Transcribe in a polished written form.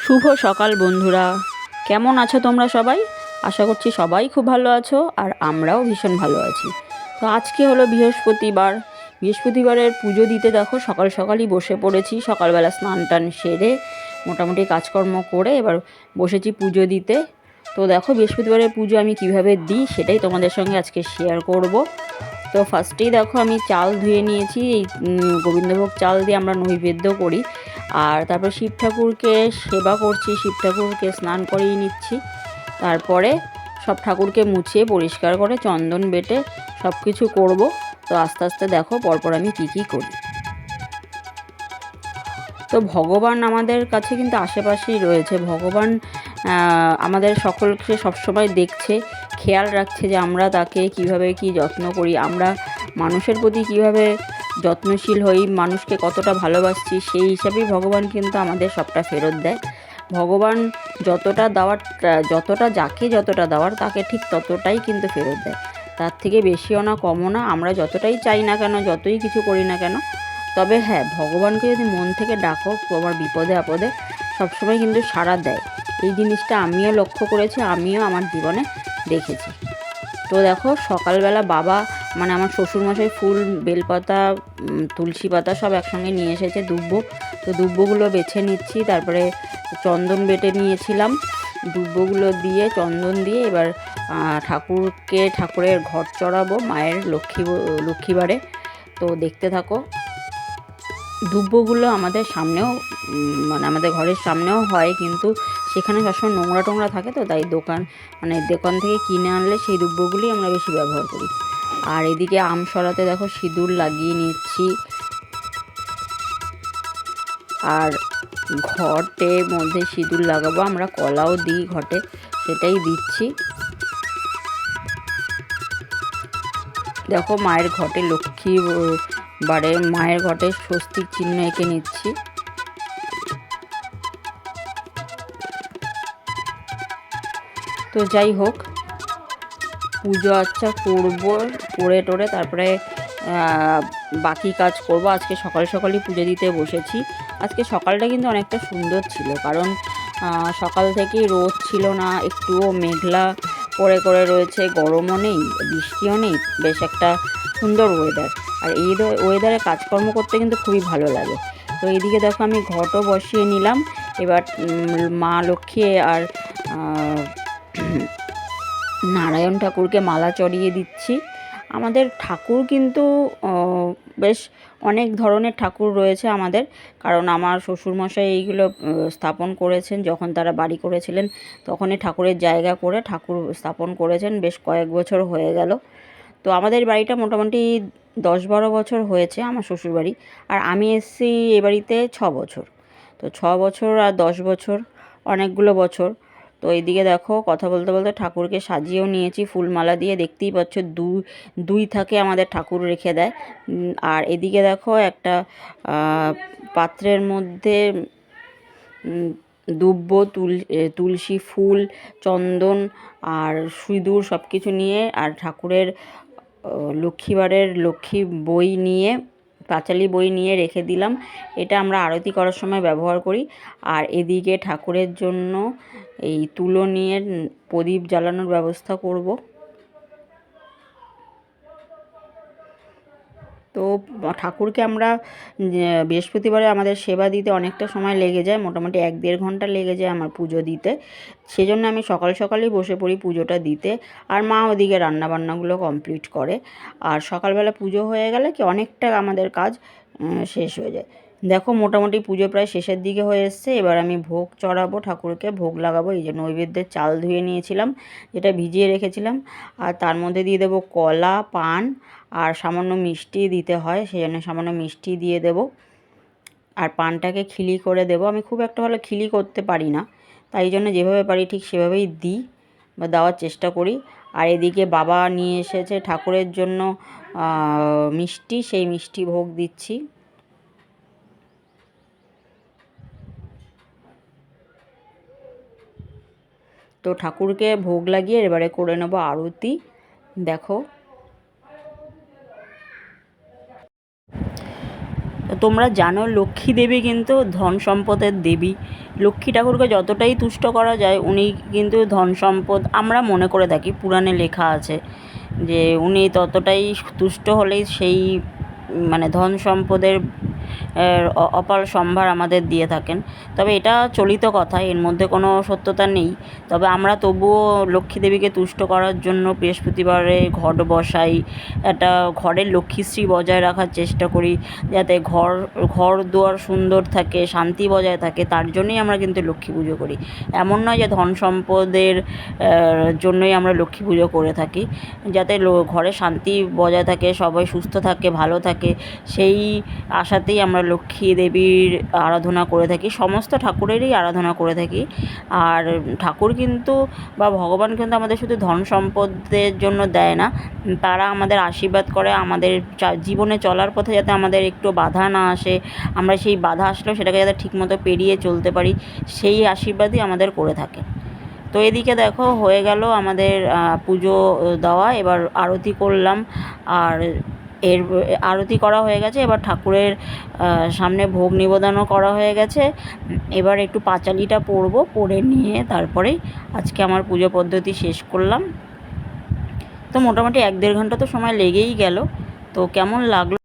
শুভ সকাল বন্ধুরা, কেমন আছো তোমরা সবাই? আশা করছি সবাই খুব ভালো আছো আর আমরাও ভীষণ ভালো আছি। তো আজকে হলো বৃহস্পতিবারের পুজো দিতে দেখো সকাল সকালই বসে পড়েছি। সকালবেলা স্নান টান সেরে মোটামুটি কাজকর্ম করে এবার বসেছি পুজো দিতে। তো দেখো বৃহস্পতিবারের পুজো আমি কিভাবে দিই সেটাই তোমাদের সঙ্গে আজকে শেয়ার করব। তো ফার্স্টেই দেখো আমি চাল ধুয়ে নিয়েছি। এই গোবিন্দভোগ চাল দিয়ে আমরা নৈবেদ্য করি। আর তারপর শিব ঠাকুরকে সেবা করছি, শিব ঠাকুরকে স্নান করিয়ে নিচ্ছি। তারপরে সব ঠাকুরকে মুছিয়ে পরিষ্কার করে চন্দন বেটে সব কিছু করব। তো আস্তে আস্তে দেখো পরপর আমি কী করি। তো ভগবান আমাদের কাছে কিন্তু আশেপাশেই রয়েছে। ভগবান আমাদের সকলকে সবসময় দেখছে, খেয়াল রাখছে যে আমরা তাকে কিভাবে কি যত্ন করি, আমরা মানুষের প্রতি কিভাবে যত্নশীল হই, মানুষকে কতটা ভালোবাসছি, সেই হিসাবেই ভগবান কিন্তু আমাদের সবটা ফেরত দেয়। ভগবান যতটা যাকে যতটা দেওয়ার তাকে ঠিক ততটাই কিন্তু ফেরত দেয়, তার থেকে বেশিও না কমও না। আমরা যতটাই চাই না কেন, যতই কিছু করি না কেন, তবে হ্যাঁ, ভগবানকে যদি মন থেকে ডাকো তোমার বিপদে আপদে সবসময় কিন্তু সাড়া দেয়। এই জিনিসটা আমিও লক্ষ্য করেছি, আমিও আমার জীবনে দেখেছি। তো দেখো সকালবেলা বাবা মানে আমার শ্বশুরমশাই ফুল, বেলপাতা, তুলসী পাতা সব একসঙ্গে নিয়ে এসেছে, দুব্বো। তো দুব্বোগুলো বেছে নিচ্ছি, তারপরে চন্দন বেটে নিয়েছিলাম। দুব্বোগুলো দিয়ে চন্দন দিয়ে এবার ঠাকুরের ঘট চড়াবো মায়ের লক্ষ্মীবারে। তো দেখতে থাকো। দুব্বোগুলো আমাদের সামনেও মানে আমাদের ঘরের সামনেও হয়, কিন্তু সেখানে সবসময় নোংরা টোংরা থাকে, তো তাই দোকান থেকে কিনে আনলে সেই দুব্বোগুলি আমরা বেশি ব্যবহার করি। আর এদিকে আম সরাতে দেখো সিঁদুর লাগিয়ে নিচ্ছি। আর ঘটের মধ্যে সিঁদুর লাগাবো, আমরা কলাও দিই ঘটে, সেটাই দিচ্ছি। দেখো মায়ের ঘটে মায়ের ঘটে স্বস্তিক চিহ্ন এঁকে নিচ্ছি। তো যাই হোক, পুজো আচ্ছা করবো, করে টোরে তারপরে বাকি কাজ করব। আজকে সকালই পুজো দিতে বসেছি। আজকে সকালটা কিন্তু অনেকটা সুন্দর ছিল, কারণ সকাল থেকেই রোদ ছিল না, একটুও মেঘলা করে রয়েছে, গরমও নেই, বৃষ্টিও নেই, বেশ একটা সুন্দর ওয়েদার। আর এই ওয়েদারে কাজকর্ম করতে কিন্তু খুবই ভালো লাগে। তো এইদিকে দেখো আমি ঘটও বসিয়ে নিলাম। এবার মা লক্ষ্মী আর নারায়ণ ঠাকুরকে মালা চড়িয়ে দিচ্ছি। আমাদের ঠাকুর কিন্তু বেশ অনেক ধরনের ঠাকুর রয়েছে আমাদের, কারণ আমার শ্বশুরমশাই এইগুলো স্থাপন করেছেন। যখন তারা বাড়ি করেছিলেন তখনই ঠাকুরের জায়গা করে ঠাকুর স্থাপন করেছেন, বেশ কয়েক বছর হয়ে গেল। তো আমাদের বাড়িটা মোটামুটি 10-12 বছর হয়েছে, আমার শ্বশুরবাড়ি। আর আমি এসেছি এ বাড়িতে 6 বছর। তো 6 বছর আর 10 বছর, অনেকগুলো বছর। তো এইদিকে দেখো কথা বলতে বলতে ঠাকুরকে সাজিয়েও নিয়েছি ফুলমালা দিয়ে। দেখতেই পাচ্ছ দুই থাকে আমাদের ঠাকুর রেখে দেয়। আর এদিকে দেখো একটা পাত্রের মধ্যে দুব্ব, তুলসী ফুল, চন্দন আর সিঁদুর সব কিছু নিয়ে, আর ঠাকুরের লক্ষ্মী বই নিয়ে, পাঁচালি বই নিয়ে রেখে দিলাম। এটা আমরা আরতি করার সময় ব্যবহার করি। আর এদিকে ঠাকুরের জন্য এই তুলো নিয়ে প্রদীপ জ্বালানোর ব্যবস্থা করব। তো ঠাকুরকে আমরা বৃহস্পতিবারে আমাদের সেবা দিতে অনেকটা সময় লেগে যায়, মোটামুটি 1-1.5 ঘন্টা লেগে যায় আমার পুজো দিতে। সেজন্য আমি সকালেই বসে পড়ি পুজোটা দিতে। আর মা ওদিকে রান্নাবান্নাগুলো কমপ্লিট করে। আর সকালবেলা পুজো হয়ে গেলে কি অনেকটা আমাদের কাজ শেষ হয়ে যায়। দেখো মোটামুটি পুজো প্রায় শেষের দিকে হয়ে এসছে। এবার আমি ভোগ চড়াবো, ঠাকুরকে ভোগ লাগাবো। এই যে নৈবেদ্যের চাল ধুয়ে নিয়েছিলাম, যেটা ভিজিয়ে রেখেছিলাম, আর তার মধ্যে দিয়ে দেবো কলা, পান আর সামান্য মিষ্টি দিতে হয়, সেই জন্য সামান্য মিষ্টি দিয়ে দেব। আর পানটাকে খিলি করে দেব। আমি খুব একটা ভালো খিলি করতে পারি না, তাই জন্য যেভাবে পারি ঠিক সেভাবেই দিই বা দেওয়ার চেষ্টা করি। আর এদিকে বাবা নিয়ে এসেছে ঠাকুরের জন্য মিষ্টি, সেই মিষ্টি ভোগ দিচ্ছি। তো ঠাকুরকে ভোগ লাগিয়ে এবারে করে নেব আরতি। দেখো তোমরা জানো লক্ষ্মী দেবী কিন্তু ধন সম্পদের দেবী। লক্ষ্মী ঠাকুরকে যতটাই তুষ্ট করা যায় উনি কিন্তু ধন সম্পদ, আমরা মনে করে থাকি, পুরাণে লেখা আছে যে উনি ততটাই তুষ্ট হলেই সেই মানে ধন সম্পদের অপার সম্ভার আমাদের দিয়ে থাকেন। তবে এটা চলিত কথা, এর মধ্যে কোনো সত্যতা নেই। তবে আমরা তবুও লক্ষ্মী দেবীকে তুষ্ট করার জন্য বৃহস্পতিবারে ঘট বসাই, একটা ঘরের লক্ষ্মীশ্রী বজায় রাখার চেষ্টা করি, যাতে ঘর দুয়ার সুন্দর থাকে, শান্তি বজায় থাকে, তার জন্যই আমরা কিন্তু লক্ষ্মী পুজো করি। এমন নয় যে ধন সম্পদের জন্যই আমরা লক্ষ্মী পুজো করে থাকি, যাতে ঘরে শান্তি বজায় থাকে, সবাই সুস্থ থাকে, ভালো থাকে, সেই আশাতেই আমরা লক্ষ্মী দেবীর আরাধনা করে থাকি, সমস্ত ঠাকুরেরই আরাধনা করে থাকি। আর ঠাকুর কিন্তু বা ভগবান কিন্তু আমাদের শুধু ধন সম্পদের জন্য দেয় না, তারা আমাদের আশীর্বাদ করে আমাদের জীবনে চলার পথে, যাতে আমাদের একটু বাধা না আসে, আমরা সেই বাধা আসলেও সেটাকে যাতে ঠিকমতো পেরিয়ে চলতে পারি, সেই আশীর্বাদই আমাদের করে থাকে। তো এদিকে দেখো হয়ে গেল আমাদের পুজো দেওয়া, এবার আরতি করলাম। আর আরতি করা হয়ে গেছে, এবার ঠাকুরের সামনে ভোগ নিবেদনও করা হয়ে গেছে। এবার একটু পাঁচালিটা পরবো, পরে নিয়ে তারপরেই আজকে আমার পুজো পদ্ধতি শেষ করলাম। তো মোটামুটি 1-1.5 ঘন্টা তো সময় লেগেই গেল। তো কেমন লাগলো